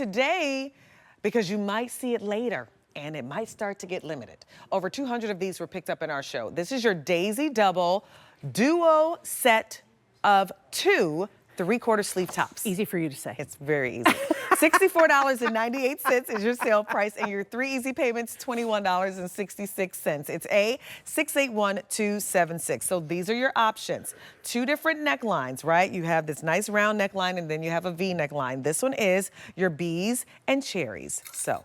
today because you might see it later and it might start to get limited. Over 200 of these were picked up in our show. This is your Daisy Double Duo set of 2 3/4 sleeve tops. Easy for you to say. It's very easy. $64.98 is your sale price, and your 3 easy payments, $21.66. It's A681276. So these are your options. 2 different necklines, right? You have this nice round neckline, and then you have a V neckline. This one is your bees and cherries. So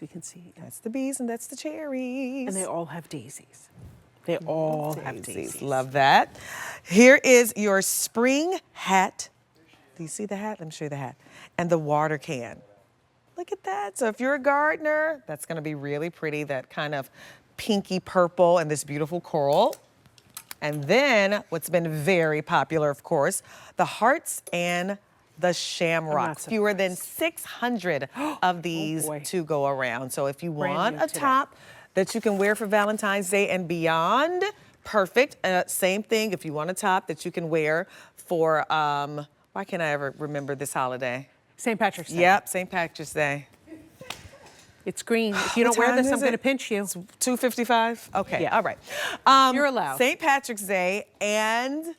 you can see. That's the bees and that's the cherries. And they all have daisies. They all have daisies. Love that. Here is your spring hat. Do you see the hat? Let me show you the hat. And the water can. Look at that. So if you're a gardener, that's going to be really pretty. That kind of pinky purple and this beautiful coral. And then what's been very popular, of course, the hearts and the shamrocks. Fewer than 600 of these to go around. So if you want a top that you can wear for Valentine's Day and beyond, perfect. Same thing if you want a top that you can wear for, why can't I ever remember this holiday? St. Patrick's Day. Yep, St. Patrick's Day. It's green. If you don't wear this, I'm going to pinch you. It's 2:55? Okay, yeah. All right. You're allowed. St. Patrick's Day and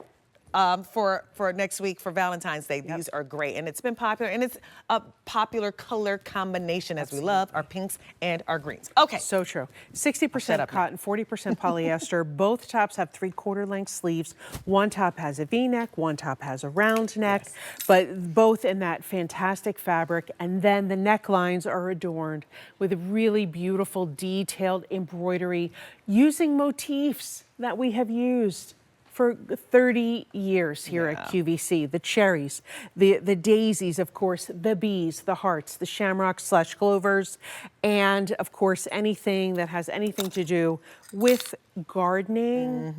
for next week for Valentine's Day. These are great, and it's been popular, and it's a popular color combination as we love our pinks and our greens. Okay. So true. 60% cotton, 40% polyester. Both tops have 3/4 length sleeves. One top has a V-neck, one top has a round neck, but both in that fantastic fabric. And then the necklines are adorned with really beautiful detailed embroidery using motifs that we have used for 30 years here at QVC. The cherries, the daisies, of course, the bees, the hearts, the shamrocks / clovers, and of course anything that has anything to do with gardening.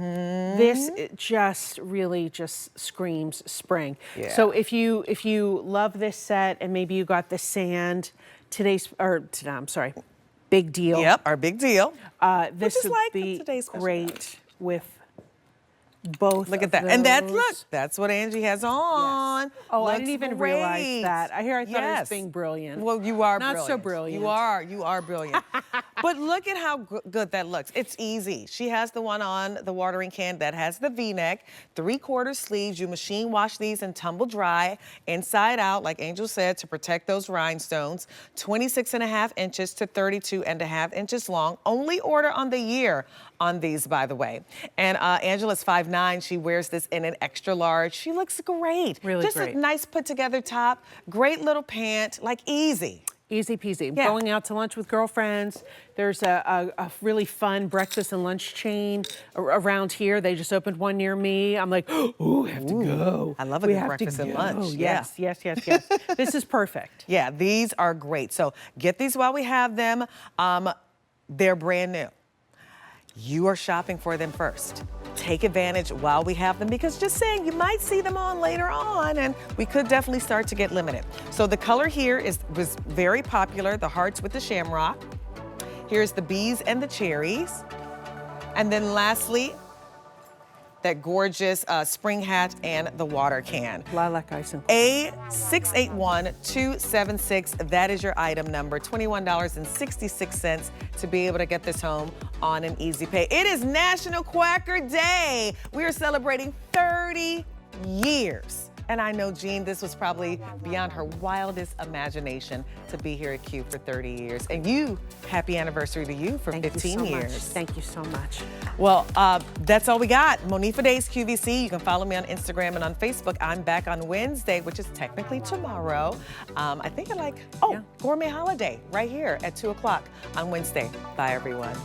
This just really just screams spring. So if you love this set and maybe you got the sand, I'm sorry, big deal. Yep, our big deal. This would be great with both. Look at that. And that's what Angie has on. Yes. Oh, I didn't even realize that. I thought I was being brilliant. Well, you are not so brilliant. You are brilliant. But look at how good that looks. It's easy. She has the one on the watering can that has the V-neck, 3/4 sleeves. You machine wash these and tumble dry inside out, like Angel said, to protect those rhinestones. 26.5 inches to 32.5 inches long. Only order on the year on these, by the way. And Angela's 5'9". She wears this in an extra large. She looks great. Really Just great. a nice put together top, great little pant, like easy. Easy peasy. Going out to lunch with girlfriends. There's a really fun breakfast and lunch chain around here. They just opened one near me. I'm like, oh, I have to go. I love a good breakfast and lunch. Yes. This is perfect. Yeah, these are great. So get these while we have them. They're brand new. You are shopping for them first. Take advantage while we have them, because just saying, you might see them on later on and we could definitely start to get limited. So the color here was very popular, the hearts with the shamrock. Here's the bees and the cherries. And then lastly, that gorgeous spring hat and the water can. Lilac icing. A681276, that is your item number, $21.66 to be able to get this home on an easy pay. It is National Quacker Day. We are celebrating 30 years. And I know, Jean, this was probably beyond her wildest imagination to be here at Q for 30 years. And you, happy anniversary to you for 15 years. Thank you so much. Well, that's all we got. Monifa Days QVC. You can follow me on Instagram and on Facebook. I'm back on Wednesday, which is technically tomorrow. I think Gourmet Holiday right here at 2 o'clock on Wednesday. Bye, everyone.